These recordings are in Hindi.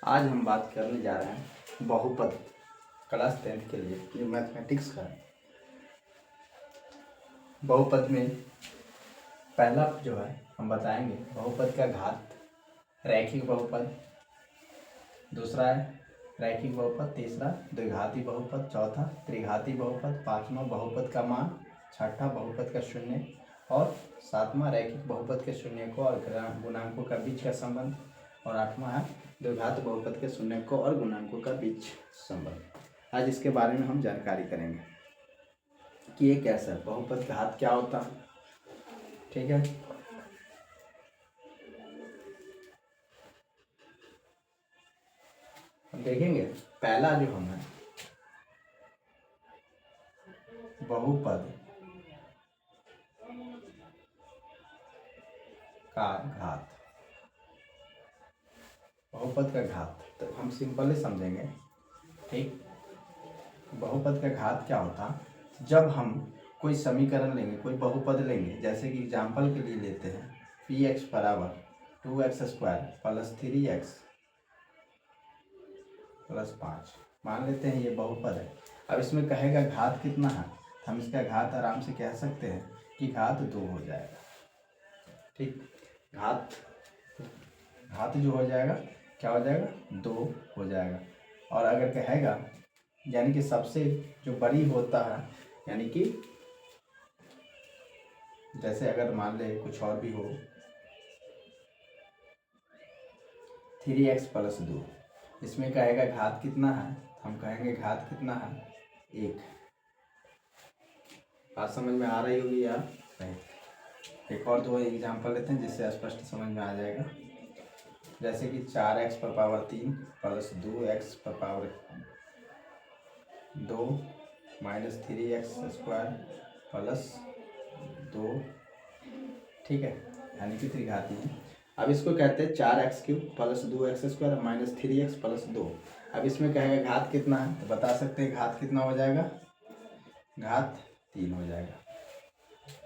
आज हम बात करने जा रहे हैं बहुपद क्लास 10th के लिए जो मैथमेटिक्स का है। बहुपद में पहला जो है हम बताएंगे बहुपद का घात, रैखिक बहुपद, दूसरा है रैखिक बहुपद, तीसरा द्विघाती बहुपद, चौथा त्रिघाती बहुपद, पांचवा बहुपद का मान, छठा बहुपद का शून्य और सातवां रैखिक बहुपद के शून्य को और गुणांकों का बीच का संबंध और आठवां है द्विघात बहुपद के शून्य को और गुणांकों का बीच संबंध। आज इसके बारे में हम जानकारी करेंगे कि ये कैसा है, बहुपद घात क्या होता है। ठीक है, हम देखेंगे पहला जो हम है बहुपद का घात। बहुपद का घात तो हम सिंपल ही समझेंगे। ठीक, बहुपद का घात क्या होता, जब हम कोई समीकरण लेंगे, कोई बहुपद लेंगे, जैसे कि एग्जाम्पल के लिए लेते हैं px बराबर 2x² प्लस 3x प्लस 5 मान लेते हैं ये बहुपद है। अब इसमें कहेगा घात कितना है, हम इसका घात आराम से कह सकते हैं कि घात 2 हो जाएगा। ठीक, घात जो हो जाएगा क्या हो जाएगा, 2 हो जाएगा। और अगर कहेगा यानी कि सबसे जो बड़ी होता है, यानी कि जैसे अगर मान ले कुछ और भी हो 3x प्लस 2, इसमें कहेगा घात कितना है, हम कहेंगे घात कितना है 1। बात समझ में आ रही होगी या नहीं। एक और दो एग्जाम्पल लेते हैं जिससे स्पष्ट समझ में आ जाएगा। जैसे कि 4x पर पावर 3 प्लस 2x पर पावर 2 माइनस 3x² प्लस 2। ठीक है, यानी कि त्रिघाती है। अब इसको कहते हैं 4x³ plus 2x² minus 3x plus 2। अब इसमें कहेगा घात कितना है, तो बता सकते हैं घात कितना हो जाएगा, घात 3 हो जाएगा।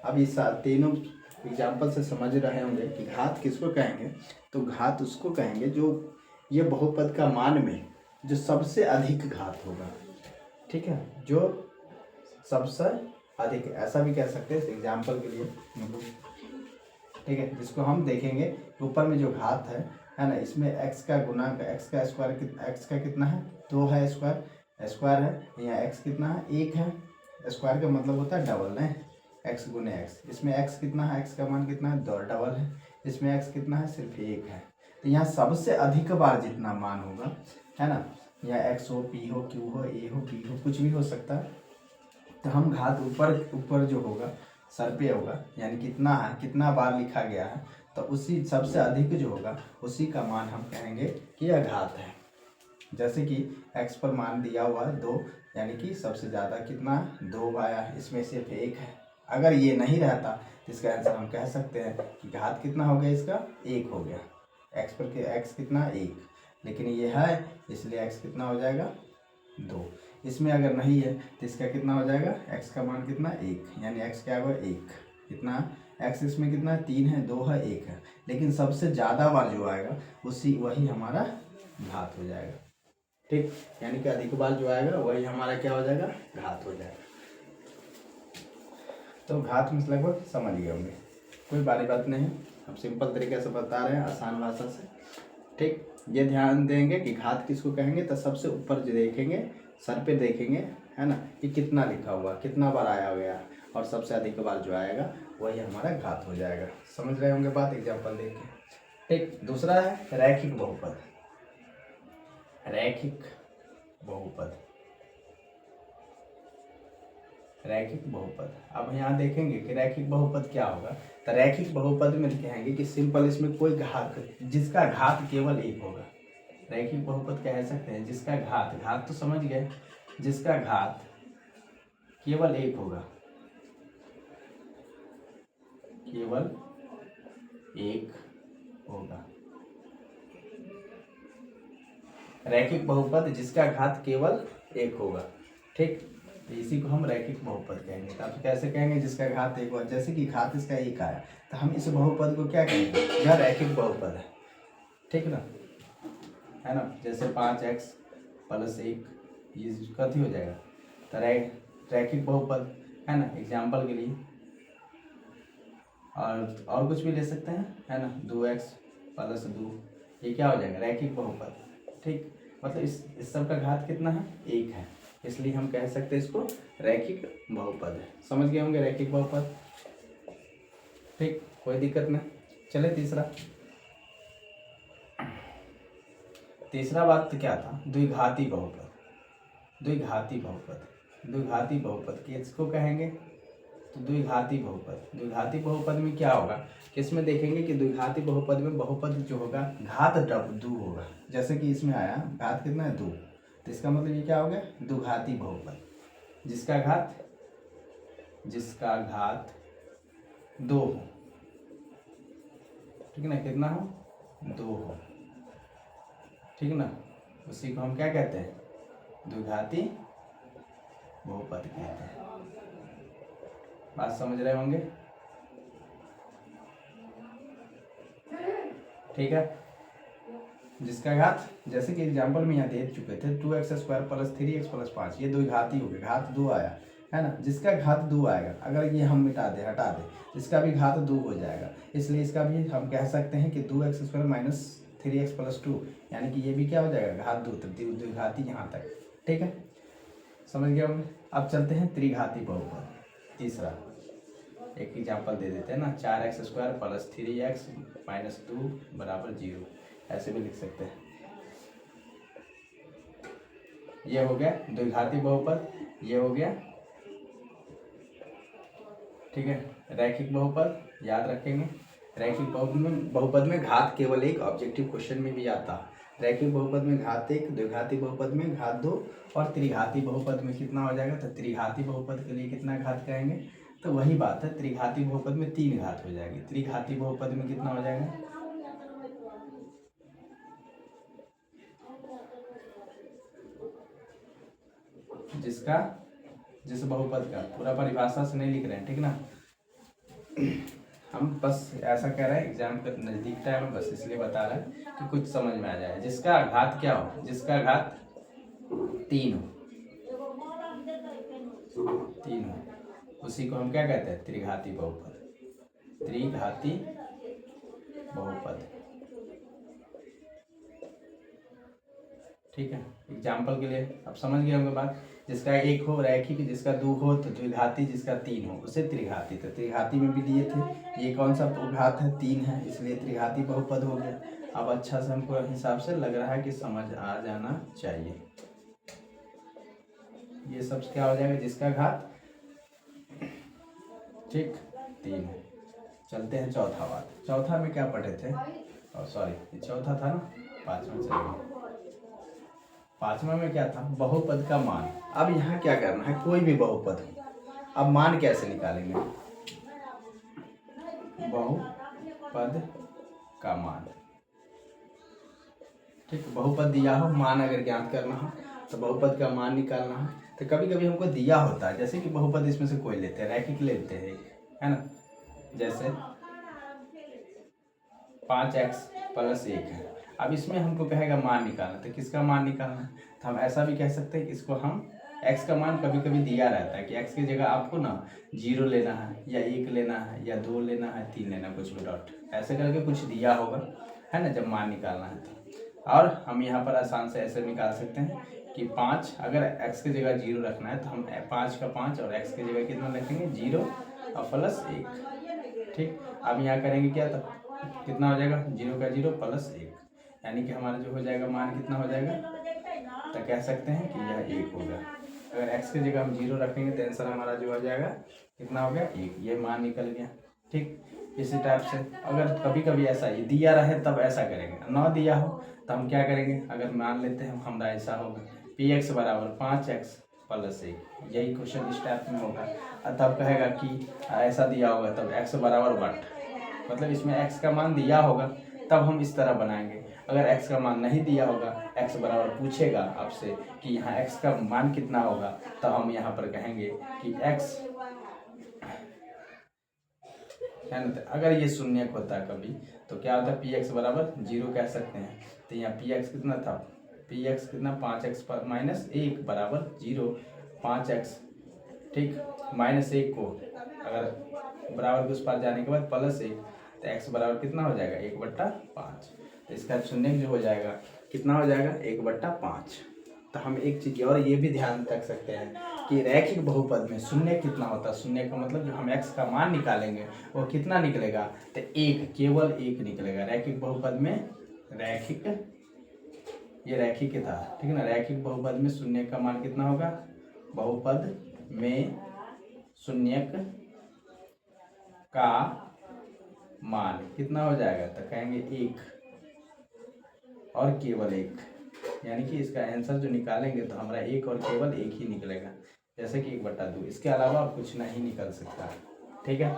अब इस तीनों एग्जाम्पल से समझ रहे होंगे कि घात किसको कहेंगे, तो घात उसको कहेंगे जो ये बहुपद का मान में जो सबसे अधिक घात होगा। ठीक है, जो सबसे अधिक, ऐसा भी कह सकते हैं एग्जाम्पल के लिए। ठीक है, जिसको हम देखेंगे ऊपर में जो घात है ना, इसमें x का गुणांक, x का स्क्वायर, x का कितना है 2 है, स्क्वायर है, यहाँ x कितना है 1 है। स्क्वायर का मतलब होता है डबल है, x गुने x। इसमें x कितना है, x का मान कितना है 2 डबल है, इसमें x कितना है सिर्फ 1 है। तो यहाँ सबसे अधिक बार जितना मान होगा है ना, यहाँ x हो, p हो, q हो, a हो, b हो, कुछ भी हो सकता है। तो हम घात ऊपर जो होगा सर पे होगा, यानी कितना है, कितना बार लिखा गया है, तो उसी सबसे अधिक जो होगा उसी का मान हम कहेंगे कि यह घात है। जैसे कि x पर मान दिया हुआ है 2, यानी कि सबसे ज़्यादा कितना है 2 आया है, इसमें सिर्फ 1 है। अगर ये नहीं रहता तो इसका आंसर हम कह सकते हैं कि घात कितना हो गया, इसका 1 हो गया। x पर के x कितना 1, लेकिन ये है इसलिए x कितना हो जाएगा 2। इसमें अगर नहीं है तो इसका कितना हो जाएगा, x का मान कितना 1, यानी x क्या होगा 1। कितना x इसमें कितना है 3 है, 2 है, 1 है, लेकिन सबसे ज़्यादा बार जो आएगा वही हमारा घात हो जाएगा। ठीक, यानी कि अधिक बार जो आएगा वही हमारा क्या हो जाएगा, घात हो जाएगा। तो घात में लगभग समझ गए होंगे, कोई बड़ी बात नहीं है, हम सिंपल तरीके से बता रहे हैं आसान भाषा से। ठीक, ये ध्यान देंगे कि घात किसको कहेंगे, तो सबसे ऊपर जो देखेंगे सर पे देखेंगे है ना कि कितना लिखा हुआ, कितना बार आया गया, और सबसे अधिक बार जो आएगा वही हमारा घात हो जाएगा। समझ रहे होंगे बात एग्जाम्पल देख के। ठीक, दूसरा है रैखिक बहुपद। रैखिक बहुपद, रैखिक बहुपद। अब यहाँ देखेंगे कि रैखिक बहुपद क्या होगा। तो रैखिक बहुपद में कहेंगे कि सिंपल, इसमें कोई घात, जिसका घात केवल 1 होगा। रैखिक बहुपद कह सकते हैं जिसका घात तो समझ गए, जिसका घात केवल 1 होगा, केवल 1 होगा। रैखिक बहुपद जिसका घात केवल 1 होगा। ठीक, तो इसी को हम रैखिक बहुपद कहेंगे। तो आप कैसे कहेंगे, जिसका घात 1 होगा, जैसे कि घात इसका 1 आया तो हम इस बहुपद को क्या कहेंगे, यह रैखिक बहुपद है। ठीक ना, है ना, जैसे 5x प्लस 1 ये कथी हो जाएगा, तो रैखिक बहुपद है ना, एग्जाम्पल के लिए। और कुछ भी ले सकते हैं, है ना, 2x प्लस 2 ये क्या हो जाएगा, रैखिक बहुपद। ठीक, मतलब इस सब का घात कितना है, 1 है, इसलिए हम कह सकते हैं इसको रैखिक बहुपद है। समझ गए होंगे रैखिक बहुपद। ठीक, कोई दिक्कत नहीं। चले तीसरा बात तो क्या था, द्विघाती बहुपद। द्विघाती बहुपद किसको कहेंगे, तो द्विघाती बहुपद में क्या होगा कि इसमें देखेंगे कि द्विघाती बहुपद में बहुपद जो होगा घात दो होगा। जैसे कि इसमें आया घात कितना है, 2, तो इसका मतलब ये क्या हो गया, द्विघाती बहुपद, जिसका घात 2 हो। ठीक है ना, कितना हो, 2 हो। ठीक ना, उसी को हम क्या कहते हैं, द्विघाती बहुपद कहते हैं। बात समझ रहे होंगे। ठीक है, जिसका घात जैसे कि एग्जाम्पल में यहाँ दे चुके थे 2x² प्लस 3x प्लस 5, ये द्विघाती हो गया, घात 2 आया है ना, जिसका घात 2 आएगा, अगर ये हम हटा दे इसका भी घात 2 हो जाएगा, इसलिए इसका भी हम कह सकते हैं कि 2x² माइनस 3x प्लस 2, यानी कि ये भी क्या हो जाएगा, घात 2, तो द्विघाती यहाँ तक। ठीक है, समझ गए होंगे। अब चलते हैं त्रिघाती बहुपद, तीसरा एक एग्जाम्पल दे देते हैं ना, 4x² प्लस 3x माइनस 2 बराबर 0, ऐसे भी लिख सकते हैं। ये हो गया द्विघाती बहुपद, ये हो गया, ठीक है, रैखिक बहुपद। याद रखेंगे, रैखिक बहुपद में घात केवल एक, ऑब्जेक्टिव क्वेश्चन में भी आता है। रैखिक बहुपद में घात 1, द्विघाती बहुपद में घात 2, और त्रिघाती बहुपद में कितना हो जाएगा, तो त्रिघाती बहुपद के लिए कितना घात कहेंगे, तो वही बात है, त्रिघाती बहुपद में 3 घात हो जाएगी। त्रिघाती बहुपद में कितना हो जाएगा, जिस बहुपद का पूरा परिभाषा से नहीं लिख रहे हैं, ठीक ना, हम बस ऐसा कह रहे हैं, एग्जाम के नज़दीक टाइम है, बस इसलिए बता रहे हैं कि कुछ समझ में आ जाए। जिसका घात क्या हो, जिसका घात 3 हो, उसी को हम क्या कहते हैं, त्रिघाती बहुपद। त्रिघाती बहुपद, ठीक है, एग्जाम्पल के लिए अब समझ गए होंगे बात। जिसका 1 हो रैखिक, जिसका 2 हो तो द्विघाती, जिसका 3 हो उसे त्रिघाती। तो त्रिघाती में भी दिए थे, ये कौन सा घात है, 3 है, इसलिए त्रिघाती बहुपद हो गया। अब अच्छा से हमको हिसाब से लग रहा है कि समझ आ जाना चाहिए। ये सब क्या हो जाएगा, जिसका घात, ठीक, 3 है। चलते हैं चौथा बात। चौथा में क्या पढ़े थे, सॉरी ये चौथा था ना, पाँचवा चलिए। पांचवा में क्या था, बहुपद का मान। अब यहाँ क्या करना है, कोई भी बहुपद हो, अब मान कैसे निकालेंगे, बहुपद का मान। ठीक, बहुपद दिया हो, मान अगर ज्ञात करना हो तो बहुपद का मान निकालना है। तो कभी कभी हमको दिया होता है, जैसे कि बहुपद इसमें से कोई लेते हैं, रैखिक लेते हैं, है ना, जैसे 5x प्लस 1 है। अब इसमें हमको कहेगा मान निकालना, तो किसका मान निकालना है, तो हम ऐसा भी कह सकते हैं कि इसको हम x का मान कभी कभी दिया रहता है कि x की जगह आपको ना 0 लेना है, या 1 लेना है, या 2 लेना है, 3 लेना, कुछ भी डॉट ऐसे करके कुछ दिया होगा, है ना, जब मान निकालना है तो। और हम यहाँ पर आसान से ऐसे निकाल सकते हैं कि 5, अगर x की जगह 0 रखना है तो हम 5 का 5 और x की जगह कितना रखेंगे, 0 और प्लस 1। ठीक, अब यहाँ करेंगे क्या, तो कितना हो जाएगा, 0 का 0 प्लस 1, यानी कि हमारा जो हो जाएगा मान कितना हो जाएगा, तो कह सकते हैं कि यह 1 होगा। अगर x की जगह हम 0 रखेंगे तो आंसर हमारा जो हो जाएगा कितना हो गया, 1, ये मान निकल गया। ठीक, इसी टाइप से अगर कभी कभी ऐसा ही दिया रहे तब ऐसा करेंगे, ना दिया हो तो हम क्या करेंगे, अगर मान लेते हैं हमारा ऐसा होगा px बराबर 5x प्लस 1, यही क्वेश्चन इस टाइप में होगा। तब कहेगा कि ऐसा दिया होगा तब x बराबर 1, मतलब इसमें x का मान दिया होगा तब हम इस तरह बनाएंगे। अगर x का मान नहीं दिया होगा, x बराबर पूछेगा आपसे कि यहाँ x का मान कितना होगा, तो हम यहाँ पर कहेंगे कि x है ना। तो अगर ये शून्यक होता कभी तो क्या होता, पी एक्स बराबर 0 कह सकते हैं। तो यहाँ पी एक्स कितना था, पी एक्स कितना 5x पर माइनस 1 बराबर 0, 5x, ठीक। माइनस 1 को अगर बराबर के उस पार जाने के बाद प्लस 1, तो x बराबर कितना हो जाएगा 1/5। तो इसका शून्य जो हो जाएगा कितना हो जाएगा 1/5। तो हम एक चीज़ और ये भी ध्यान रख सकते हैं कि रैखिक बहुपद में शून्य कितना होता है। शून्य का मतलब जो हम x का मान निकालेंगे वो कितना निकलेगा, तो एक, केवल एक निकलेगा। रैखिक बहुपद में, रैखिक, ये रैखिक था, ठीक है ना। रैखिक बहुपद में शून्य का मान कितना होगा, बहुपद में शून्यक का मान कितना हो जाएगा, तो कहेंगे 1 और केवल 1। यानी कि इसका आंसर जो निकालेंगे तो हमारा 1 और केवल 1 ही निकलेगा, जैसे कि 1/2। इसके अलावा और कुछ नहीं निकल सकता, ठीक है।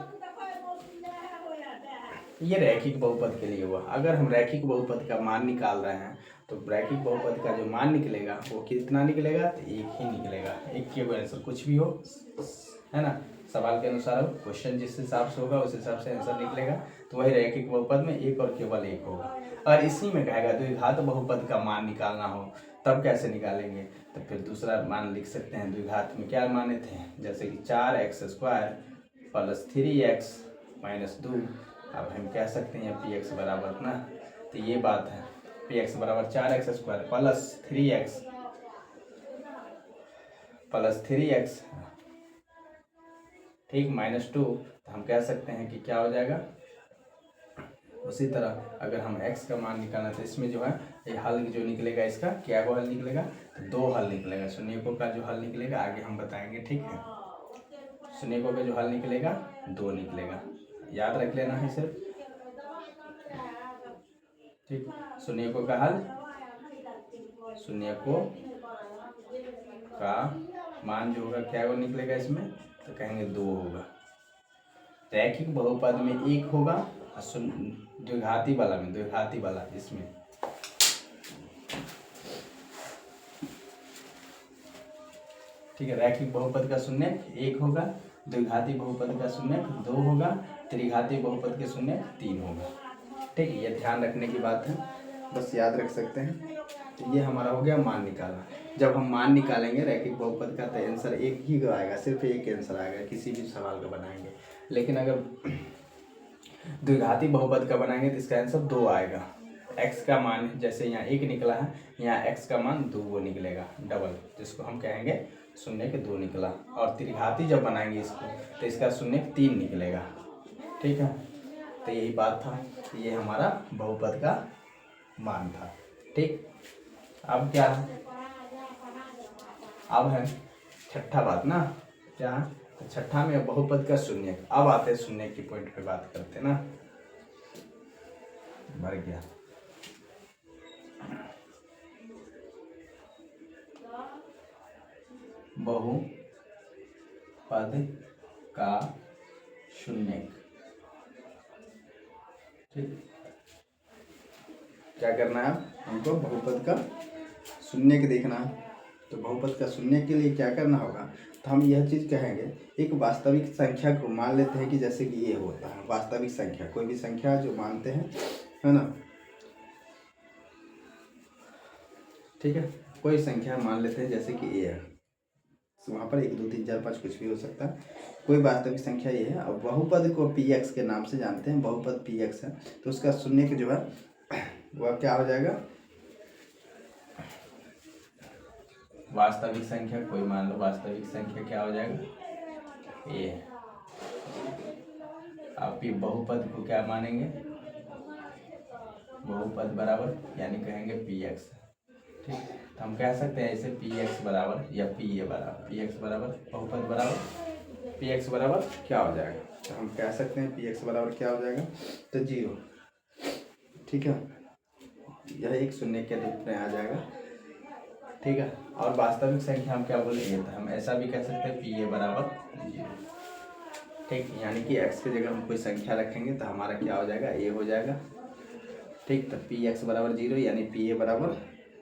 ये रैखिक बहुपद के लिए हुआ। अगर हम रैखिक बहुपद का मान निकाल रहे हैं तो रैखिक बहुपद का जो मान निकलेगा वो कितना निकलेगा, तो 1 ही निकलेगा। 1 के आंसर कुछ भी हो, है ना। सवाल के अनुसार हो, क्वेश्चन जिस हिसाब से होगा उस हिसाब से आंसर निकलेगा। तो वही रैखिक बहुपद में 1 और केवल 1 होगा। और इसी में कहेगा द्विघात बहुपद का मान निकालना हो तब कैसे निकालेंगे, तो फिर दूसरा मान लिख सकते हैं। द्विघात में क्या माने थे, जैसे कि 4x² प्लस 3x माइनस 2। अब हम कह सकते हैं पी एक्स बराबर ना, तो ये बात है, पी एक्स बराबर 4x² प्लस 3x, ठीक, माइनस 2। तो हम कह सकते हैं कि क्या हो जाएगा। उसी तरह अगर हम x का मान निकालना तो इसमें जो है ये हल जो निकलेगा, इसका क्या को हल निकलेगा, तो 2 हल निकलेगा। शून्यकों का जो हल निकलेगा आगे हम बताएंगे, ठीक है। शून्यकों का जो हल निकलेगा 2 निकलेगा, याद रख लेना है सिर्फ, ठीक। शून्यकों का हल, शून्यकों का मान जो होगा क्या वो निकलेगा इसमें, तो कहेंगे 2 होगा। रैखिक बहुपद में 1 होगा और द्विघाती वाला में, द्विघाती वाला इसमें, ठीक है। रैखिक बहुपद का शून्यक 1 होगा, द्विघाती बहुपद का शून्यक 2 होगा, त्रिघाती बहुपद के शून्यक 3 होगा, ठीक है। ये ध्यान रखने की बात है, बस याद रख सकते हैं। तो ये हमारा हो गया मान निकालना। जब हम मान निकालेंगे रैखिक बहुपद का तो आंसर एक ही आएगा, सिर्फ एक आंसर आएगा किसी भी सवाल का बनाएंगे। लेकिन अगर द्विघाती बहुपद का बनाएंगे तो इसका आंसर 2 आएगा। x का मान जैसे यहाँ 1 निकला है, यहाँ x का मान 2 निकलेगा, डबल, जिसको हम कहेंगे शून्य के 2 निकला। और त्रिघाती जब बनाएंगे इसको तो इसका शून्य 3 निकलेगा, ठीक है। तो यही बात था, ये हमारा बहुपद का मान था, ठीक। अब क्या है, अब है छठा बात ना, क्या है, तो छठा में बहुपद का शून्य। अब आते हैं शून्य की पॉइंट पे बात करते हैं ना, मर गया। बहुपद का शून्य, ठीक। क्या करना है हमको, बहुपद का शून्य देखना है। तो बहुपद का शून्य के लिए क्या करना होगा, तो हम यह चीज़ कहेंगे, एक वास्तविक संख्या को मान लेते हैं कि जैसे कि ये होता है वास्तविक संख्या, कोई भी संख्या जो मानते हैं, है ना, ठीक है। कोई संख्या मान लेते हैं जैसे कि ये है, वहाँ पर 1 2 3 4 5 कुछ भी हो सकता है, कोई वास्तविक संख्या ये है। और बहुपद को पी एक्स के नाम से जानते हैं, बहुपद पी एक्स है, तो उसका शून्य जो है वह क्या हो जाएगा, वास्तविक संख्या, कोई मान लो वास्तविक संख्या क्या हो जाएगा ये। आप ये बहुपद को क्या मानेंगे, बहुपद बराबर, यानी कहेंगे पी एक्स, ठीक। तो हम कह सकते हैं इसे पी एक्स बराबर या पी ए बराबर, पी एक्स बराबर बहुपद बराबर पी एक्स बराबर क्या हो जाएगा, तो हम कह सकते हैं पी एक्स बराबर क्या हो जाएगा, तो 0, ठीक है। यह एक शून्य के रूप में आ जाएगा, ठीक है। और वास्तविक संख्या हम क्या बोलेंगे, तो हम ऐसा भी कह सकते हैं पी ए बराबर 0, ठीक। यानी कि x की जगह हम कोई संख्या रखेंगे तो हमारा क्या हो जाएगा, a हो जाएगा, ठीक। तो पी एक्स बराबर 0 यानी पी ए बराबर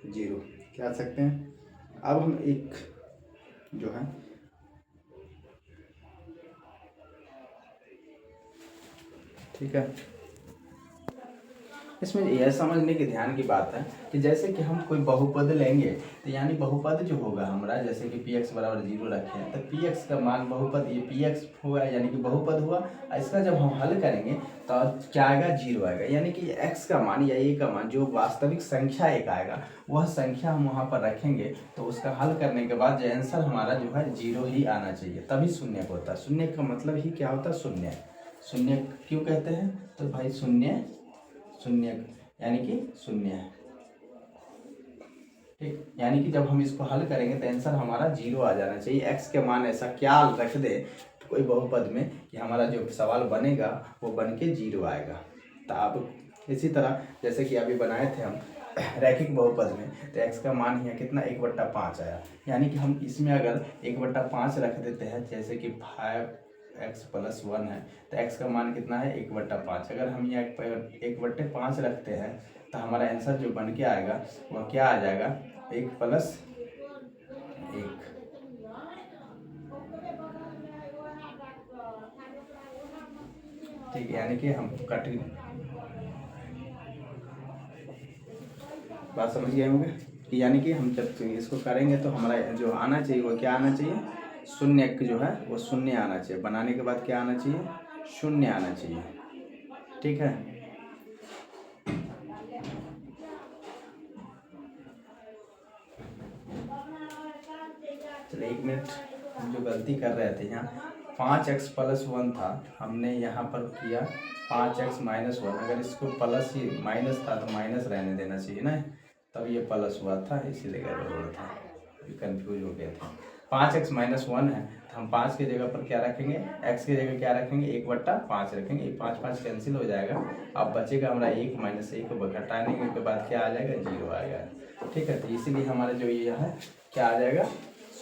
0 कह सकते हैं। अब हम एक जो है ठीक है। इसमें यह समझने की ध्यान की बात है कि जैसे कि हम कोई बहुपद लेंगे तो यानी बहुपद जो होगा हमारा, जैसे कि पी एक्स बराबर 0 रखे हैं तो पी एक्स का मान बहुपद ये पी एक्स हुआ यानी कि बहुपद हुआ। इसका जब हम हल करेंगे तो क्या आएगा, 0 आएगा। यानी कि एक्स का मान या ए का मान जो वास्तविक संख्या एक आएगा वह संख्या हम वहाँ पर रखेंगे तो उसका हल करने के बाद जो आंसर हमारा जो है 0 ही आना चाहिए, तभी शून्य होता है। शून्य का मतलब ही क्या होता है, शून्य। शून्य क्यों कहते हैं, तो भाई शून्य शून्य यानी कि शून्य है, ठीक। यानी कि जब हम इसको हल करेंगे तो आंसर हमारा 0 आ जाना चाहिए। एक्स के मान ऐसा क्या रख दे कोई बहुपद में कि हमारा जो सवाल बनेगा वो बन के 0 आएगा। तो अब इसी तरह जैसे कि अभी बनाए थे हम रैखिक बहुपद में, तो एक्स का मान यहाँ कितना 1/5 आया। यानी कि हम इसमें अगर 1/5 रख देते हैं, जैसे कि 5x + 1 है तो x का मान कितना है 1/5। अगर हम यहाँ 1/5 रखते हैं तो हमारा आंसर जो बन के आएगा वह क्या आ जाएगा, 1 + 1। ठीक है, यानी कि हम बात समझ गए होंगे कि यानी कि हम जब इसको करेंगे तो हमारा जो आना चाहिए वो क्या आना चाहिए, शून्य जो है वो शून्य आना चाहिए। बनाने के बाद क्या आना चाहिए, शून्य आना चाहिए, ठीक है। चलिए 1 मिनट, हम जो गलती कर रहे थे यहाँ 5x + 1 था, हमने यहाँ पर किया 5x - 1। अगर इसको प्लस ही माइनस था तो माइनस रहने देना चाहिए ना, तब ये प्लस हुआ था, इसीलिए गड़बड़ था, कंफ्यूज हो गया था। 5x - 1 है तो हम 5 की जगह पर क्या रखेंगे, x की जगह क्या रखेंगे 1/5 रखेंगे। 5 कैंसिल हो जाएगा, अब बचेगा हमारा 1 - 1 घटाने के बाद क्या आ जाएगा, 0 आएगा, ठीक है। तो इसीलिए हमारा जो ये है क्या आ जाएगा,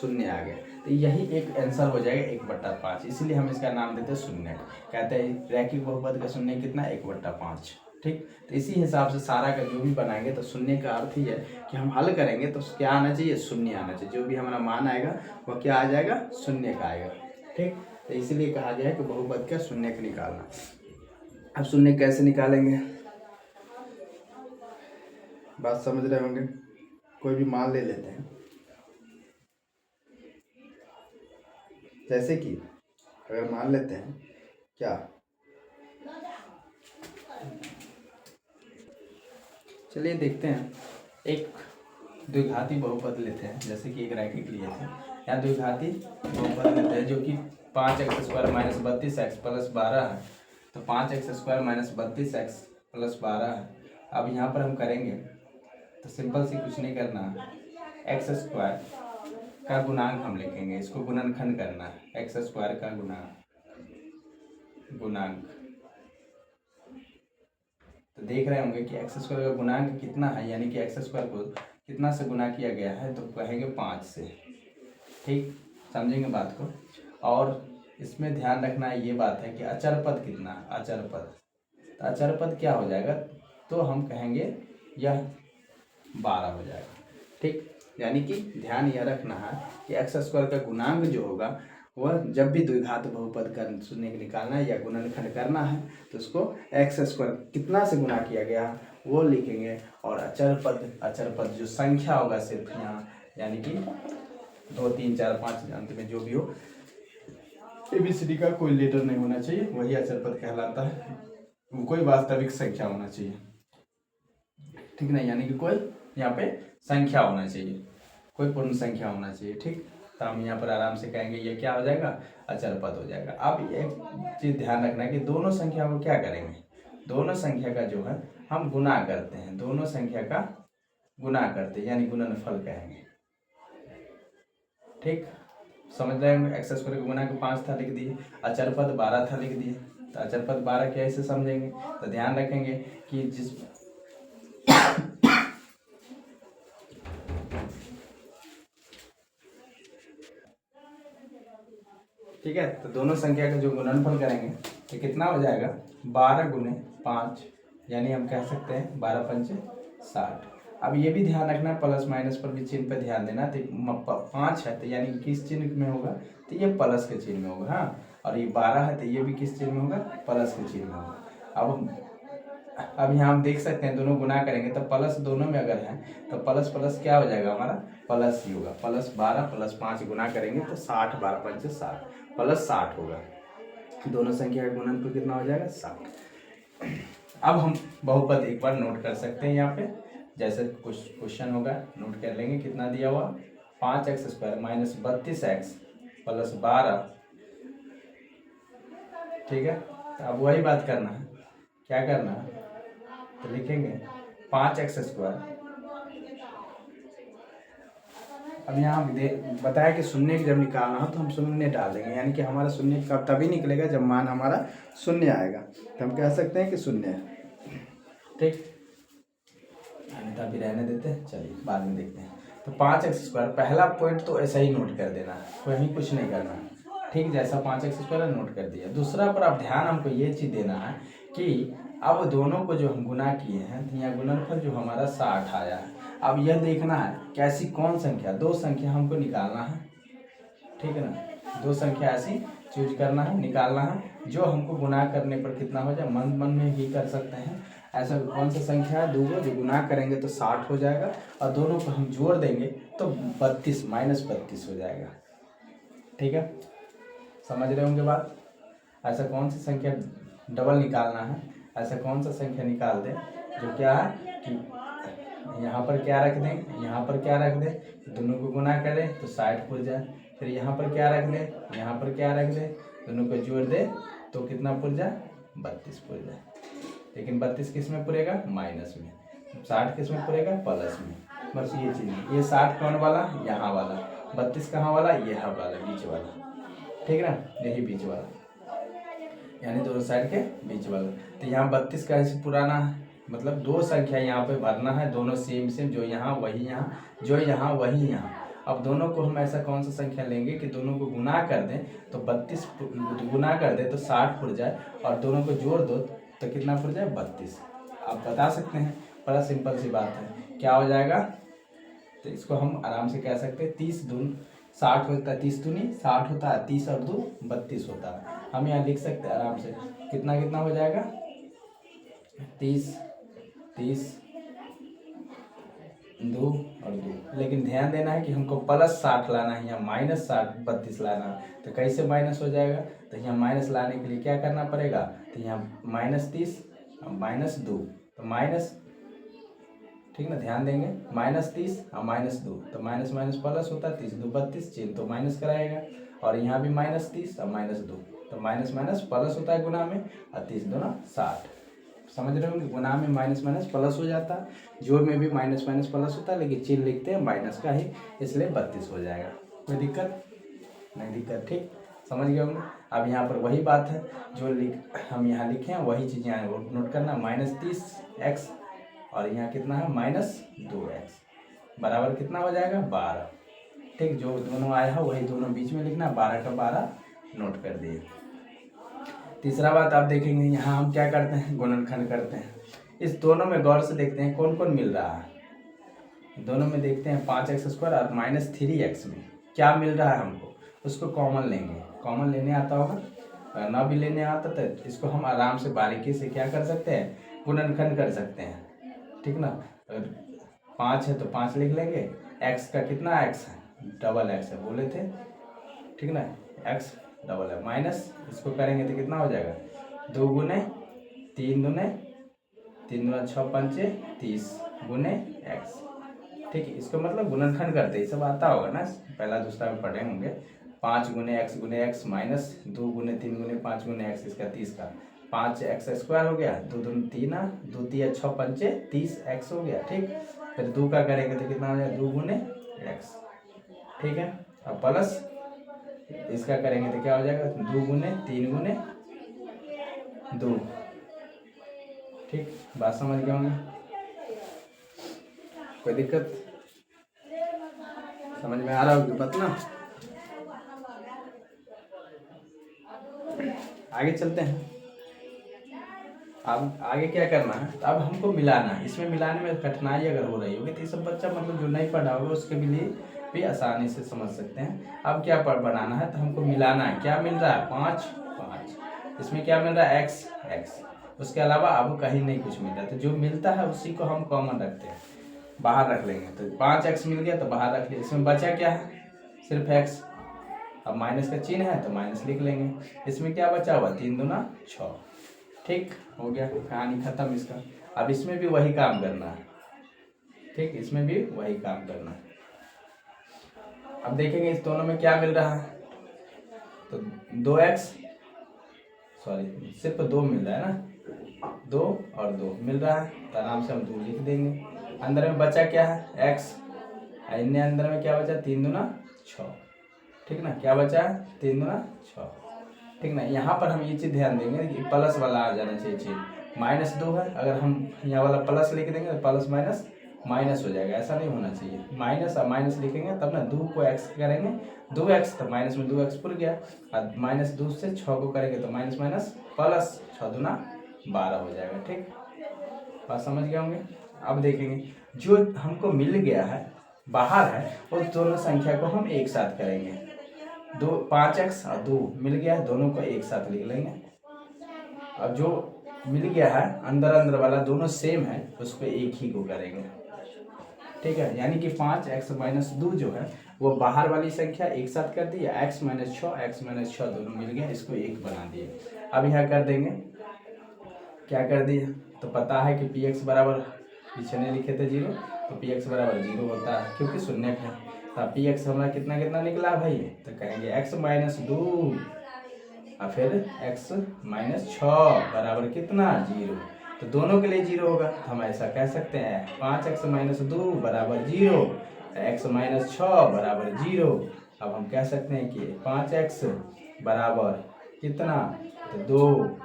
शून्य आ गया। तो यही एक आंसर हो जाएगा 1/5, इसीलिए हम इसका नाम देते हैं शून्य। कहते हैं रैखिक बहुपद का शून्य कितना 1/5, ठीक। तो इसी हिसाब से सारा का जो भी बनाएंगे तो शून्य का अर्थ ही है कि हम हल करेंगे तो क्या आना चाहिए, शून्य आना चाहिए। जो भी हमारा मान आएगा वह क्या आ जाएगा, शून्य का आएगा, ठीक। तो इसीलिए कहा गया है कि बहुपद का शून्य का निकालना। अब शून्य कैसे निकालेंगे, बात समझ रहे होंगे। कोई भी मान ले लेते हैं, जैसे कि अगर मान लेते हैं क्या, चलिए देखते हैं, एक द्विघाती बहुपद लेते हैं, जैसे कि एक रैखिक लिए थे। यहाँ द्विघाती बहुपद लेते हैं जो कि 5x² - 32x + 12 है। तो 5x² - 32x + 12 है। अब यहाँ पर हम करेंगे तो सिंपल सी कुछ नहीं करना है, x² का गुणांक हम लिखेंगे, इसको गुणनखंड करना है, x² का गुणांक। तो देख रहे होंगे कि x² का गुणांक कितना है, यानी कि x² को कितना से गुना किया गया है, तो कहेंगे 5 से, ठीक। समझेंगे बात को। और इसमें ध्यान रखना है ये बात है कि अचर पद कितना है, अचर पद। तो अचर पद क्या हो जाएगा, तो हम कहेंगे यह 12 हो जाएगा, ठीक। यानी कि ध्यान यह रखना है कि x² का गुणांक जो होगा वह जब भी द्विघात बहुपद का शून्य निकालना है या गुणनखंड करना है तो उसको x² कितना से गुना किया गया वो लिखेंगे। और अचर पद जो संख्या होगा सिर्फ यहाँ, यानी कि 2 3 4 5 अंत में जो भी हो, ABCD का कोई लेटर नहीं होना चाहिए, वही अचर पद कहलाता है। कोई वास्तविक संख्या होना चाहिए, ठीक ना, यानी कि कोई यहाँ पे संख्या होना चाहिए, कोई पूर्ण संख्या होना चाहिए, ठीक। तो हम यहाँ पर आराम से कहेंगे ये क्या हो जाएगा, अचर पद हो जाएगा। अब एक चीज ध्यान रखना है कि दोनों संख्या को क्या करेंगे, दोनों संख्या का जो है हम गुना करते हैं, दोनों संख्या का गुना करते हैं, यानी गुणनफल कहेंगे, ठीक। समझ रहे हैं, x² का गुना के 5 था लिख दिए, अचर पद 12 था लिख दिए। तो अचर पद 12 कैसे समझेंगे, तो ध्यान रखेंगे कि जिस ठीक है, तो दोनों संख्या का जो गुणनफल करेंगे तो कितना हो जाएगा, 12 × 5, यानी हम कह सकते हैं 12 × 5 = 60। अब ये भी ध्यान रखना है, प्लस माइनस पर भी चिन्ह पे ध्यान देना। तो 5 है तो यानी किस चिन्ह में होगा, तो ये प्लस के चिन्ह में होगा, हाँ। और ये 12 है तो ये भी किस चिन्ह में होगा, प्लस के चिन्ह में होगा। अब यहाँ हम देख सकते हैं दोनों गुना करेंगे तो प्लस दोनों में अगर है तो प्लस प्लस क्या हो जाएगा हमारा प्लस ही होगा। प्लस 12 प्लस 5 गुना करेंगे तो 60, 12 5 60 प्लस 60 होगा। दोनों संख्या का गुणनफल कितना हो जाएगा 60। अब हम बहुपद एक बार नोट कर सकते हैं यहाँ पे, जैसे कुछ क्वेश्चन होगा नोट कर लेंगे। कितना दिया हुआ 5x² माइनस 32x प्लस 12, ठीक है। तो अब वही बात करना है, क्या करना है तो लिखेंगे 5x²। अब यहाँ बताया कि शून्य जब निकालना हो तो हम शून्य डाल देंगे, यानी कि हमारा शून्य कब तभी निकलेगा जब मान हमारा शून्य आएगा, तो हम कह सकते हैं कि शून्य है, ठीक। अभी रहने देते हैं, चलिए बाद में देखते हैं। तो 5x², पहला पॉइंट तो ऐसा ही नोट कर देना, कहीं कुछ नहीं करना, ठीक। जैसा 5x² नोट कर दिया। दूसरा पर अब ध्यान हमको ये चीज़ देना है कि अब दोनों को जो हम गुना किए हैं यहाँ गुणनफल जो हमारा 60 आया है। अब यह देखना है कैसी कौन संख्या, दो संख्या हमको निकालना है, ठीक है ना। दो संख्या ऐसी चूज करना है, निकालना है जो हमको गुना करने पर कितना हो जाए, मन मन में ही कर सकते हैं। ऐसा कौन सा संख्या है, दो जो गुना करेंगे तो 60 हो जाएगा और दोनों को हम जोड़ देंगे तो 32 माइनस 32 हो जाएगा, ठीक है। समझ रहे होंगे बात। ऐसा कौन सी संख्या डबल निकालना है, ऐसा कौन सा संख्या निकाल दें जो क्या है कि यहाँ पर क्या रख दें, यहाँ पर क्या रख दें, दोनों को गुना करें तो 60 पुर जाए। फिर यहाँ पर क्या रख दें, यहाँ पर क्या रख दें, दोनों को जोड़ दें तो कितना पुर जाए 32 पुर जाए। लेकिन 32 किस में पुरेगा, माइनस में। 60 किस में पुरेगा, प्लस में। बस ये चीज़ है। ये 60 कौन वाला, यहाँ वाला। 32 कहाँ वाला, यहाँ वाला, बीच वाला, ठीक है ना, यही बीच वाला, यानी दोनों साइड के बीच वाला। तो यहाँ 32 का ऐसे पुराना है, मतलब दो संख्या यहाँ पे भरना है, दोनों सेम सेम, जो यहाँ वही यहाँ, जो यहाँ वही यहाँ। अब दोनों को हम ऐसा कौन सा संख्या लेंगे कि दोनों को गुना कर दें तो 32 गुना कर दें तो 60 पुर जाए और दोनों को जोड़ दो तो कितना पुर जाए 32। आप बता सकते हैं, बड़ा सिंपल सी बात है, क्या हो जाएगा। तो इसको हम आराम से कह सकते हैं 30 दून 60 होता है, 30 दूनी 60 होता है, 30 और 2 32 होता है। हम यहाँ लिख सकते हैं आराम से, कितना कितना हो जाएगा 30 30 2 और 2। लेकिन ध्यान देना है कि हमको प्लस 60 लाना है, यहाँ माइनस 60 32 लाना है। तो कैसे माइनस हो जाएगा, तो यहाँ माइनस लाने के लिए क्या करना पड़ेगा, तो यहाँ माइनस 30 माइनस 2 तो माइनस, ठीक ना, ध्यान देंगे माइनस 30 और माइनस 2 तो माइनस माइनस प्लस होता है, 30 2 32 चिन्ह तो माइनस कराएगा। और यहाँ भी माइनस 30 और माइनस 2 तो माइनस माइनस प्लस होता है गुना में, और 30 दूना 60। समझ रहे होंगे, गुना में माइनस माइनस प्लस हो जाता है, जोड़ में भी माइनस माइनस प्लस होता है, लेकिन चिन्ह लिखते हैं माइनस का ही, इसलिए 32 हो जाएगा। कोई दिक्कत नहीं, दिक्कत ठीक समझ गए होंगे। अब यहाँ पर वही बात है जो हम यहाँ लिखे हैं वही चीज़ यहाँ नोट करना, माइनस 30x और यहाँ कितना है माइनस 2x बराबर कितना हो जाएगा 12, ठीक। जो दोनों आया है वही दोनों बीच में लिखना, 12 का 12 नोट कर दिए। तीसरा बात आप देखेंगे, यहाँ हम क्या करते हैं, गुणनखंड करते हैं। इस दोनों में गौर से देखते हैं कौन कौन मिल रहा है। दोनों में देखते हैं 5x² और माइनस 3x में क्या मिल रहा है हमको, उसको कॉमन लेंगे। कॉमन लेने आता होगा, ना भी लेने आता तो इसको हम आराम से बारीकी से क्या कर सकते हैं, गुणनखंड कर सकते हैं, ठीक ना। अगर 5 है तो 5 लिख लेंगे, x का कितना x है, डबल x है बोले थे, ठीक ना, x डबल है, माइनस इसको करेंगे तो कितना हो जाएगा 2 गुने 3 दूने 3 दूना 6 पंचे 30 गुने x, ठीक है। इसको मतलब गुणनखंड करते, ये सब आता होगा ना, पहला दूसरा में पढ़े होंगे। 5 गुने x माइनस 2 गुने 3 गुने 5 गुने x, इसका 30 का 5x² हो गया, 2 दून 3 2 3 6 पंचे 30x हो गया, ठीक। फिर 2 का करेंगे तो कितना हो जाएगा 2 गुने x, ठीक है। अब प्लस इसका करेंगे तो क्या हो जाएगा 2 गुने 3 गुने 2, ठीक। बात समझ गए होंगे, कोई दिक्कत समझ में आ रहा होगी बात ना। आगे चलते हैं। अब आगे क्या करना है, तो अब हमको मिलाना है। इसमें मिलाने में कठिनाई अगर हो रही होगी तो ये सब बच्चा मतलब जो नहीं पढ़ा होगा उसके लिए भी आसानी से समझ सकते हैं। अब क्या बनाना है, तो हमको मिलाना है। क्या मिल रहा है 5 5, इसमें क्या मिल रहा है x x, उसके अलावा अब कहीं नहीं कुछ मिल रहा है, तो जो मिलता है उसी को हम कॉमन रखते हैं, बाहर रख लेंगे। तो 5x मिल गया तो बाहर रख लिया, इसमें बचा क्या है, सिर्फ x। अब माइनस का चिन्ह है तो माइनस लिख लेंगे। इसमें क्या बचा हुआ, 3 दूना 6। ठीक हो गया, कहानी खत्म इसका। अब इसमें भी वही काम करना है, ठीक, इसमें भी वही काम करना है। अब देखेंगे इस दोनों में क्या मिल रहा है, तो 2x, सॉरी सिर्फ 2 मिल रहा है ना, 2 और 2 मिल रहा है, तो आराम से हम 2 लिख देंगे। अंदर में बचा क्या है, x, इन्हें अंदर में क्या बचा, 3 दूना 6, ठीक ना, क्या बचा है, 3 दूना 6, ठीक ना। यहाँ पर हम ये चीज़ ध्यान देंगे कि प्लस वाला आ जाना चाहिए चीज, -2 है, अगर हम यहाँ वाला प्लस लिख देंगे तो प्लस माइनस माइनस हो जाएगा, ऐसा नहीं होना चाहिए। माइनस और माइनस लिखेंगे तब ना, 2 को x करेंगे 2x, तो माइनस में 2x पुर गया, और -2 से 6 को करेंगे तो माइनस माइनस प्लस, 6 दूना 12 हो जाएगा। ठीक, बात समझ गए होंगे। अब देखेंगे जो हमको मिल गया है बाहर है, उस दोनों संख्या को हम एक साथ करेंगे। 5x और 2 मिल गया है, दोनों को एक साथ लिख लेंगे। अब जो मिल गया है अंदर अंदर वाला दोनों सेम है, उसको एक ही को करेंगे। ठीक है, यानी कि 5x माइनस 2 जो है वो बाहर वाली संख्या एक साथ कर दी, x माइनस 6 दोनों मिल गया, इसको एक बना दिए। अब यहाँ कर देंगे, क्या कर दिए, तो पता है कि px बराबर, पीछे नहीं लिखे थे 0, तो px बराबर 0 होता है क्योंकि शून्य है। तो px हमारा कितना कितना निकला भाई, तो कहेंगे x माइनस 2 और फिर x माइनस 6 बराबर कितना, 0। तो दोनों के लिए 0 होगा, तो हम ऐसा कह सकते हैं 5x माइनस 2 बराबर 0, x माइनस 6 बराबर 0। अब हम कह सकते हैं कि 5x बराबर कितना, तो 2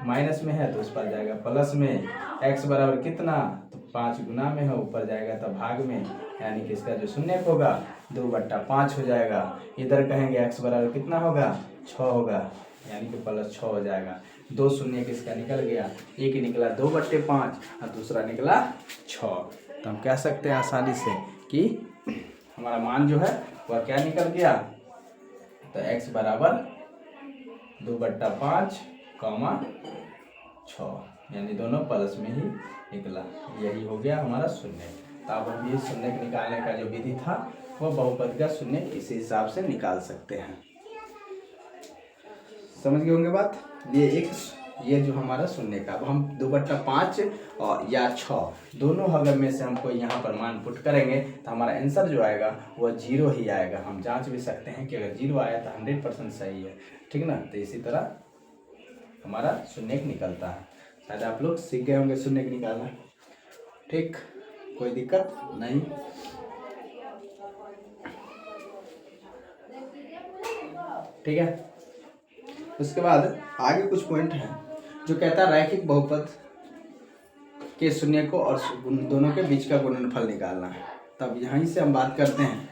माइनस में है तो उस पर जाएगा प्लस में, x बराबर कितना, तो 5 गुना में है, ऊपर जाएगा तो भाग में, यानी कि इसका जो शून्य होगा 2/5 हो जाएगा। इधर कहेंगे x बराबर कितना होगा, 6 होगा, यानी कि प्लस 6 हो जाएगा। 2 शून्य किसका निकल गया, एक निकला 2/5 और दूसरा निकला 6। तो हम कह सकते हैं आसानी से कि हमारा मान जो है वह क्या निकल गया, तो x बराबर 2/5, 6, यानी दोनों प्लस में ही निकला। यही हो गया हमारा शून्य। तो अब हम ये शून्य निकालने का जो विधि था वो बहुपद का शून्य इसी हिसाब से निकाल सकते हैं। समझ गए होंगे बात। ये जो हमारा शून्य का, अब हम 2/5 और या 6 दोनों अगर में से हमको यहाँ पर मान पुट करेंगे तो हमारा आंसर जो आएगा वह 0 ही आएगा। हम जांच भी सकते हैं कि अगर 0 आया तो 100% सही है, ठीक ना। तो इसी तरह हमारा शून्य निकलता है। शायद आप लोग सीख गए होंगे शून्य निकालना। ठीक, कोई दिक्कत नहीं। ठीक है, उसके बाद आगे कुछ पॉइंट है जो कहता है रैखिक बहुपद के शून्य को और दोनों के बीच का गुणनफल निकालना है। तब यहीं से हम बात करते हैं।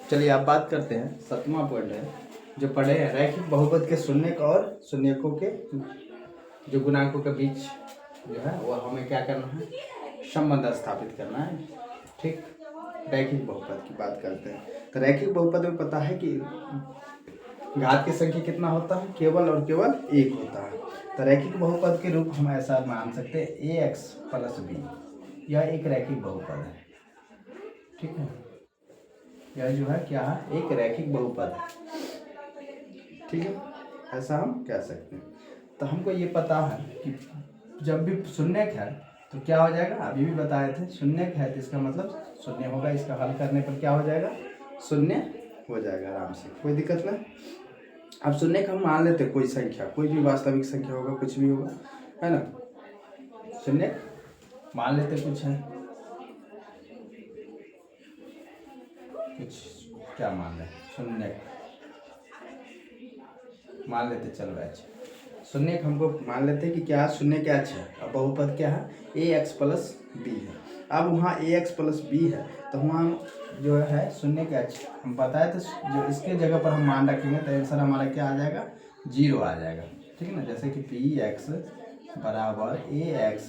चलिए आप बात करते हैं, 7वां पॉइंट है जो पढ़े हैं, रैखिक बहुपद के शून्यक और शून्यकों के जो गुणांकों के बीच जो है वो हमें क्या करना है, संबंध स्थापित करना है। ठीक, रैखिक बहुपद की बात करते हैं। तो रैखिक बहुपद में पता है कि घात की संख्या कितना होता है, केवल और केवल 1 होता है। तो रैखिक बहुपद के रूप हम ऐसा मान सकते हैं ax + b, यह एक रैखिक बहुपद है। ठीक है, यह जो है क्या है, एक रैखिक बहुपद है। ठीक है, ऐसा हम कह सकते हैं। तो हमको ये पता है कि जब भी शून्यक है तो क्या हो जाएगा, अभी भी बताए थे, शून्यक है तो इसका मतलब शून्य होगा। इसका हल करने पर क्या हो जाएगा, शून्य हो जाएगा आराम से, कोई दिक्कत नहीं। अब शून्य का हम मान लेते हैं कोई संख्या, कोई भी वास्तविक संख्या होगा, कुछ भी होगा, है ना। शून्य मान लेते कुछ है, कुछ क्या मान लें, शून्य मान लेते, चलो अच्छा शून्य हमको मान लेते हैं कि क्या शून्य क्या है। अब बहुपद क्या है, ax + b है। अब वहाँ ax + b है तो वहाँ जो है शून्य क्या है हम बताए थे, जो इसके जगह पर हम मान रखेंगे तो आंसर हमारा क्या आ जाएगा, 0 आ जाएगा। ठीक है ना, जैसे कि px बराबर ax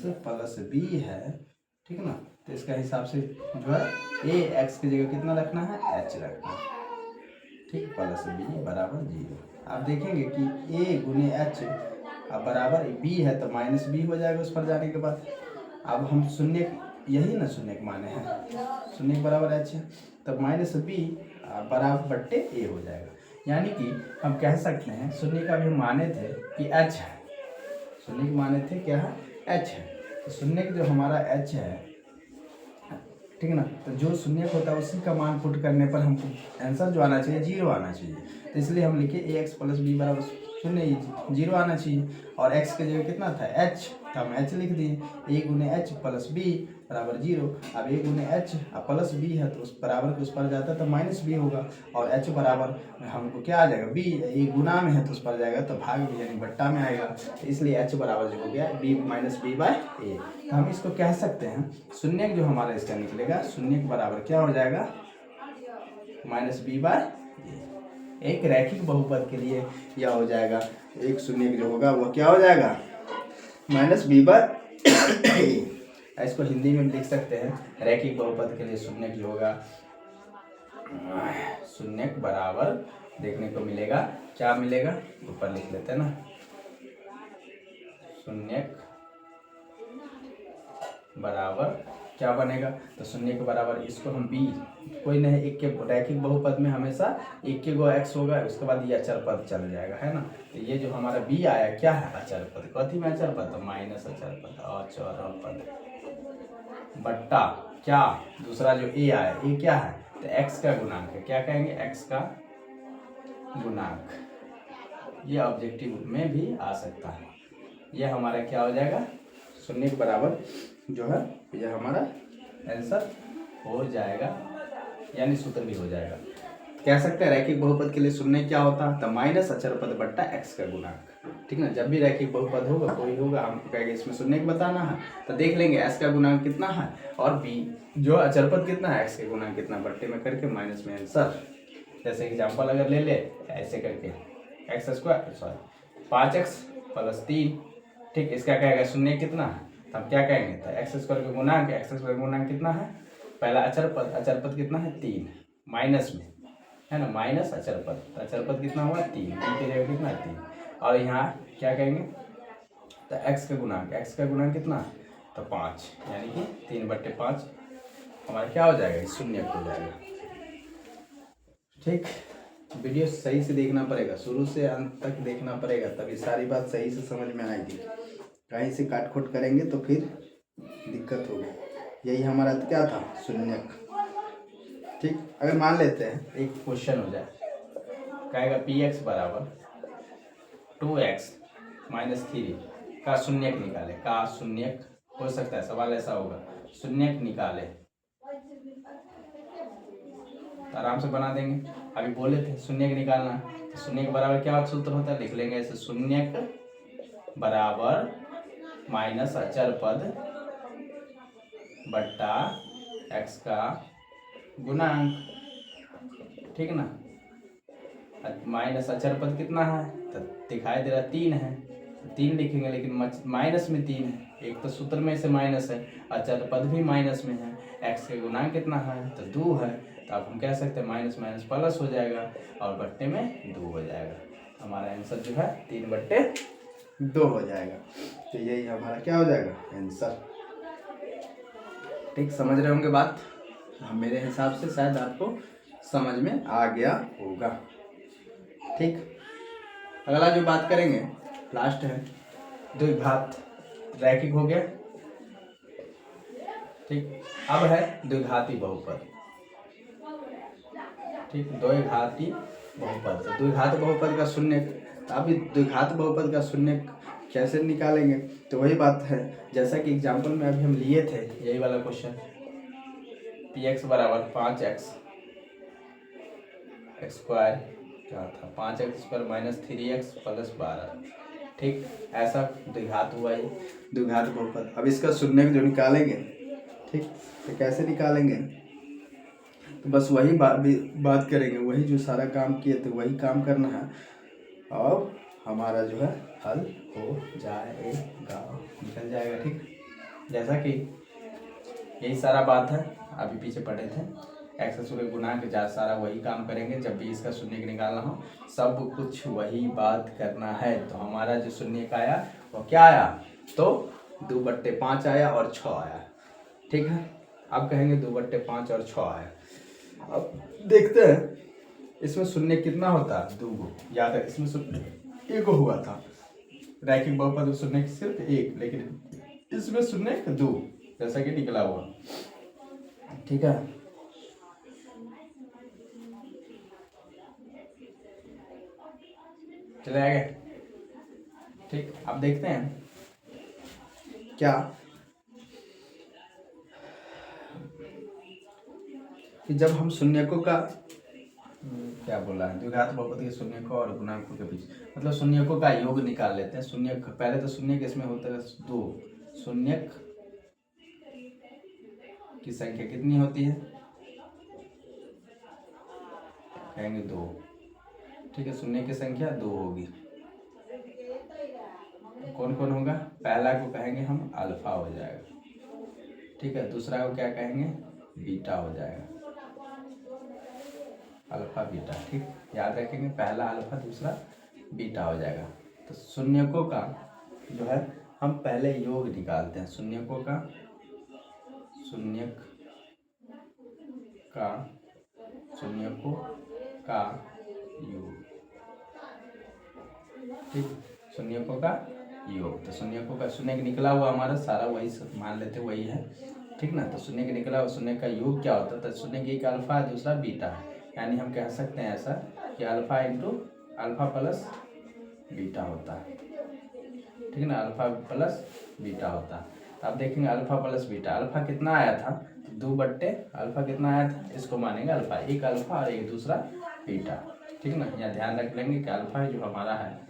+ b है, ठीक है ना। तो इसका हिसाब से जो है ax की जगह कितना रखना है, h रखना है। ठीक, प्लस बी बराबर 0। आप देखेंगे कि ए गुने एच अब बराबर बी है तो माइनस बी हो जाएगा उस पर जाने के बाद। अब हम शून्य, यही ना शून्य के माने हैं, शून्य के बराबर एच है तो माइनस बी बराबर बट्टे ए हो जाएगा। यानी कि हम कह सकते हैं शून्य का भी माने थे कि एच है, शून्य के माने थे क्या है, एच है। तो शून्य का जो हमारा एच है, ठीक है ना, तो जो शून्य होता है उसी का मान पुट करने पर हमको आंसर जो आना चाहिए 0 आना चाहिए। तो इसलिए हम लिखे ए एक्स प्लस बी बराबर शून्य, 0 आना चाहिए। और x के जगह कितना था, h, तो हम h लिख दिए। ए गुने एच प्लस बी बराबर 0। अब ए गुने एच प्लस बी है तो उस बराबर के उस पर जाता है तो माइनस बी होगा। और h बराबर हमको क्या आ जाएगा, b, ए गुना में है तो उस पर जाएगा तो भाग में यानी बट्टा में आएगा। तो इसलिए h बराबर जो हो गया b माइनस बी बाय ए। तो हम इसको कह सकते हैं शून्य जो हमारा इसका निकलेगा, शून्य के बराबर क्या हो जाएगा, माइनस बी बाय। एक रैखिक बहुपद के लिए यह हो जाएगा, एक शून्य जो होगा वह क्या हो जाएगा, माइनस बी बाय। इसको हिंदी में लिख सकते हैं रैखिक बहुपद के लिए शून्य जो होगा, शून्य बराबर देखने को मिलेगा, क्या मिलेगा, ऊपर लिख लेते हैं ना, शून्य बराबर क्या बनेगा, तो शून्य के बराबर इसको हम बी, कोई नहीं, एक के रैखिक बहुपद में हमेशा एक के गो एक्स होगा, उसके बाद ये अचर पद चल जाएगा, है ना। तो ये जो हमारा बी आया क्या है, अचर पद। कथी में अचर पद, तो माइनस अचर पद, अचर पद बट्टा क्या, दूसरा जो ए आया, ए क्या है, तो एक्स का गुणांक है, क्या कहेंगे, एक्स का गुणांक। ये ऑब्जेक्टिव में भी आ सकता है। ये हमारा क्या हो जाएगा, शून्य के बराबर जो है यह हमारा आंसर हो जाएगा, यानी सूत्र भी हो जाएगा। कह सकते हैं रैखिक बहुपद के लिए शून्य क्या होता है, तो माइनस अचर पद बट्टा एक्स का गुणांक। ठीक ना, जब भी रैखिक बहुपद होगा कोई होगा, हमको कहेंगे इसमें शून्य बताना है तो देख लेंगे एक्स का गुणांक कितना है और बी जो अचर पद कितना है, एक्स के गुणांक कितना, बट्टे में करके माइनस में आंसर। जैसे एग्जाम्पल अगर ले ले ऐसे करके x square sorry 5x plus 3, ठीक, इसका कहेगा शून्य कितना है, तो हम क्या कहेंगे, तो एक्स स्क्वायर का गुणांक, एक्स स्क्वायर का गुणांक कितना है, पहला अचर पद कितना है 3 माइनस में, है ना, माइनस अचर पद, तो अचर पद कितना हुआ 3, की जगह कितना 3। और यहाँ क्या कहेंगे, तो एक्स का गुणांक कितना, तो 5, यानी कि 3/5 हमारा क्या हो जाएगा, शून्य हो जाएगा। ठीक, वीडियो सही से देखना पड़ेगा, शुरू से अंत तक देखना पड़ेगा, तभी सारी बात सही से समझ में आएगी। कहीं से काट खोट करेंगे तो फिर दिक्कत होगी। यही हमारा क्या था, शून्य। ठीक, अगर मान लेते हैं एक क्वेश्चन हो जाए, कहेगा पी एक्स बराबर 2x माइनस 3 का शून्यक निकाले, का शून्यक हो सकता है, सवाल ऐसा होगा, शून्यक निकाले, तो आराम से बना देंगे। अभी बोले थे शून्यक निकालना, तो शून्य के बराबर क्या सूत्र होता है, लिख लेंगे ऐसे, शून्यक बराबर माइनस अचर पद बट्टा एक्स का गुणांक, ठीक ना। माइनस अचर पद कितना है, तो दिखाई दे रहा 3 है, तो 3 लिखेंगे, लेकिन माइनस में 3 है, एक तो सूत्र में से माइनस है, अचर पद भी माइनस में है, एक्स के गुणांक कितना है, तो 2 है, तो आप हम कह सकते हैं माइनस माइनस प्लस हो जाएगा और बट्टे में 2 हो जाएगा। हमारा आंसर जो है 3/2 हो जाएगा। तो यही हमारा क्या हो जाएगा, आंसर। ठीक, समझ रहे होंगे बात, मेरे हिसाब से शायद आपको समझ में आ गया होगा। ठीक, अगला जो बात करेंगे लास्ट है द्विघात रैखिक हो गया। ठीक, अब है द्विघाती बहुपद। ठीक, द्विघाती बहुपद, तो द्विघात बहुपद का शून्य, अभी द्विघात बहुपद का शून्य कैसे निकालेंगे, तो वही बात है जैसा कि एग्जाम्पल में अभी हम लिए थे, यही वाला क्वेश्चन, पी एक्स बराबर 5x स्क्वायर क्या था, 5x square minus 3x plus 12। ठीक, ऐसा द्विघात हुआ ये द्विघात बहुपद। अब इसका शून्य जो निकालेंगे, ठीक, तो कैसे निकालेंगे, तो बस वही बात करेंगे, वही जो सारा काम किए थे वही काम करना है और हमारा जो है हल हो जाएगा, निकल जाएगा। ठीक, जैसा कि यही सारा बात है, अभी पीछे पढ़े थे, एक्स स्क्वायर गुना के जा सारा वही काम करेंगे। जब भी इसका शून्य निकालना हो सब कुछ वही बात करना है। तो हमारा जो शून्य का आया वो क्या आया, तो 2/5 आया और 6 आया। ठीक है, अब कहेंगे 2/5 और 6 आया। अब देखते हैं इसमें शून्य कितना होता है, 2 याद है इसमें शून्य 1 हुआ था, रैखिक बहुपद में शून्य सिर्फ 1, लेकिन इसमें शून्य 2 जैसा कि निकला हुआ। ठीक है, चले आगे। ठीक, अब देखते हैं क्या कि जब हम शून्यकों का क्या बोला है, द्विघात बहुपद के शून्यकों और गुणांकों के बीच, मतलब शून्यकों का योग निकाल लेते हैं। शून्य पहले तो शून्य इसमें होता है 2, शून्यक की संख्या कितनी होती है, कहेंगे 2। ठीक है, शून्य की संख्या 2 होगी। कौन कौन होगा, पहला को कहेंगे हम अल्फा हो जाएगा। ठीक है, दूसरा को क्या कहेंगे, बीटा हो जाएगा, अल्फा बीटा। ठीक, याद रखेंगे, पहला अल्फा दूसरा बीटा हो जाएगा। तो शून्यकों का जो है हम पहले योग निकालते हैं। शून्यकों का शून्यक का शून्यकों का योग। ठीक, शून्यकों का योग। तो शून्यकों का शून्य निकला हुआ हमारा सारा वही मान लेते वही है। ठीक ना, तो शून्य निकला हुआ शून्य का योग क्या होता है, तो शून्य की एक अल्फा है दूसरा बीटा है, यानी हम कह सकते हैं ऐसा कि alpha into alpha plus beta होता है। ठीक है ना, अल्फा प्लस बीटा होता है। तो आप देखेंगे अल्फा प्लस बीटा, अल्फा कितना आया था, 2 अल्फा कितना आया था, इसको मानेंगे अल्फा, एक अल्फा और एक दूसरा बीटा। ठीक है ना, यहाँ ध्यान रख लेंगे कि अल्फा जो हमारा है,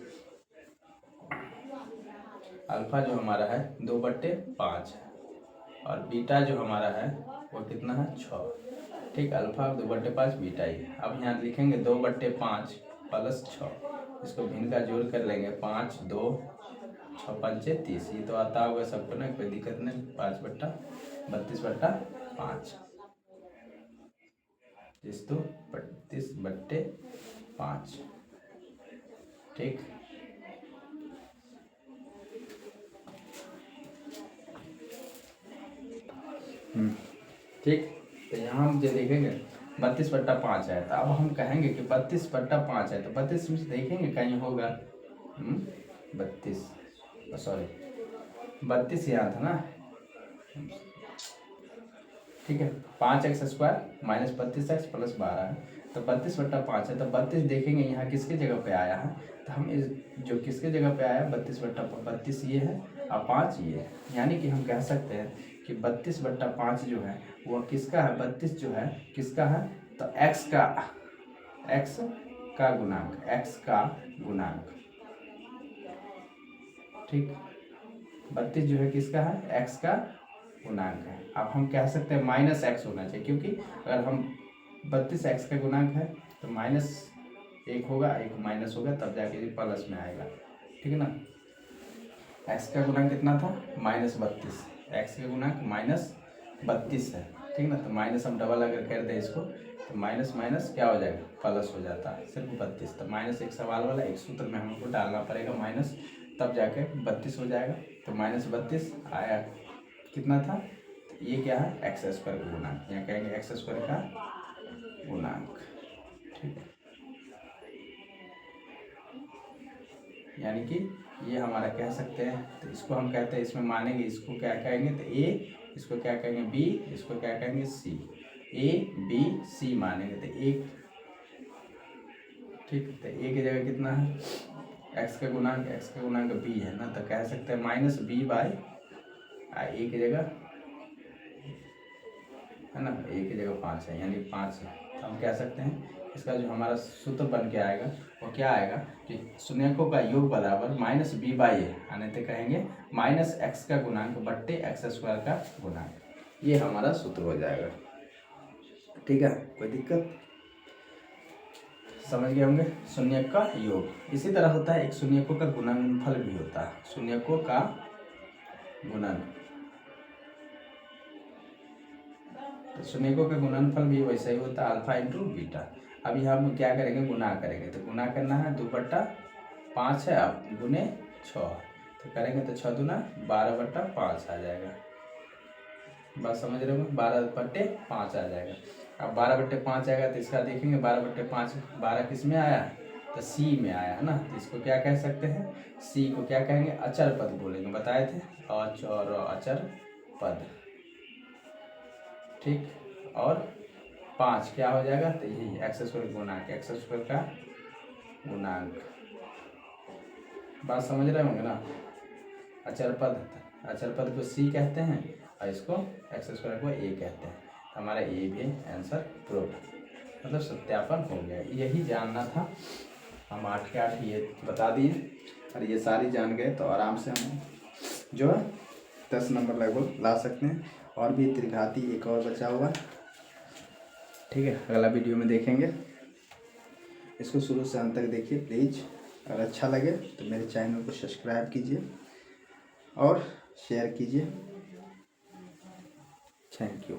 अल्फा जो हमारा है 2/5 है और बीटा जो हमारा है वो कितना है, 6। ठीक, अल्फा 2/5 बीटा ही। अब यहाँ लिखेंगे 2/5 प्लस 6, इसको भिन्न का जोड़ कर लेंगे, 5 2 6 5 30। ये तो आता होगा सबको ना, कोई दिक्कत नहीं। 5/32/5, इस तो 32/5। ठीक, ठीक, तो यहाँ हम जो देखेंगे 32/5 है। तो अब हम कहेंगे कि 32/5 है, तो 32 में से देखेंगे कहीं होगा 32, सॉरी 32 यहाँ था ना। ठीक है, 5x² माइनस 32x प्लस 12 है, तो 32/5 है। तो 32 देखेंगे यहाँ किसके जगह पे आया है, तो हम इस जो किसके जगह पे आया 32 ये है और 5 ये है, यानी कि हम कह सकते हैं कि 32/5 जो है वो किसका है, 32 जो है किसका है, तो x का गुणांक। ठीक, 32 जो है किसका है, x का गुणांक है। अब हम कह सकते हैं -x होना चाहिए, क्योंकि अगर हम 32 x का गुणांक है तो -1 होगा, एक माइनस होगा, तब जाके ये प्लस में आएगा। ठीक है ना, x का गुणांक कितना था, -32, x का गुणांक -32 है। ठीक ना, तो माइनस हम डबल अगर कर दें इसको तो माइनस माइनस क्या हो जाएगा, प्लस हो जाता है, सिर्फ 32। तो माइनस एक सवाल वाला एक सूत्र में हमको डालना पड़ेगा माइनस, तब जाके 32 हो जाएगा। तो -32 आया, कितना था, तो ये क्या है, x² का गुणांक, यहाँ कहेंगे x² का गुणांक। ठीक है, यानी कि ये हमारा कह सकते हैं, तो इसको हम कहते हैं, इसमें मानेंगे, इसको क्या कहेंगे, तो a, इसको क्या कहेंगे b, इसको क्या कहेंगे c, a b c मानेंगे। तो एक, ठीक, तो a की जगह कितना है, x का गुणांक b है ना, तो कह सकते हैं -b/, a की जगह है ना, a की जगह 5 है, यानी 5 है। तो हम कह सकते हैं इसका जो हमारा सूत्र बन के आएगा वो क्या आएगा कि शून्यकों का योग बराबर -b/a, यानी तो कहेंगे -x का गुणांक बट्टे x² का गुणांक, ये हमारा सूत्र हो जाएगा। ठीक है, कोई दिक्कत, समझ गए होंगे। शून्यक का योग इसी तरह होता है, एक शून्यकों का गुणनफल भी होता है, शून्यकों का तो शून्यकों का गुणनफल भी वैसा ही होता है, अल्फा इंटू बीटा। अभी हम क्या करेंगे, गुना करेंगे, तो गुना करना है 2/5 है, अब गुने 6 तो करेंगे तो 6 दूना 12/5 आ जाएगा। बात समझ रहे हो, 12/5 आ जाएगा। अब 12/5 आएगा तो इसका देखेंगे 12/5, 12 किस में आया, तो सी में आया है ना, तो इसको क्या कह सकते हैं, सी को क्या कहेंगे, अचर पद बोलेंगे, बताए थे, अच और अचर पद, ठीक। और 5 क्या हो जाएगा, तो यही एक्स स्क्वायर गुणांक, एक्स स्क्वायर का गुणांक। बात समझ रहे होंगे ना। अचर पद को सी कहते हैं और इसको एक्स स्क्वायर को ए कहते हैं। हमारा ए भी आंसर प्रूव, मतलब सत्यापन हो गया। यही जानना था, हम 8 के 8 ये बता दिए, और ये सारी जान गए तो आराम से हम जो है 10 नंबर लगभग ला सकते हैं। और भी त्रिघाती एक और बचा हुआ, ठीक है, अगला वीडियो में देखेंगे। इसको शुरू से अंत तक देखिए प्लीज़। अगर अच्छा लगे तो मेरे चैनल को सब्सक्राइब कीजिए और शेयर कीजिए। Thank you.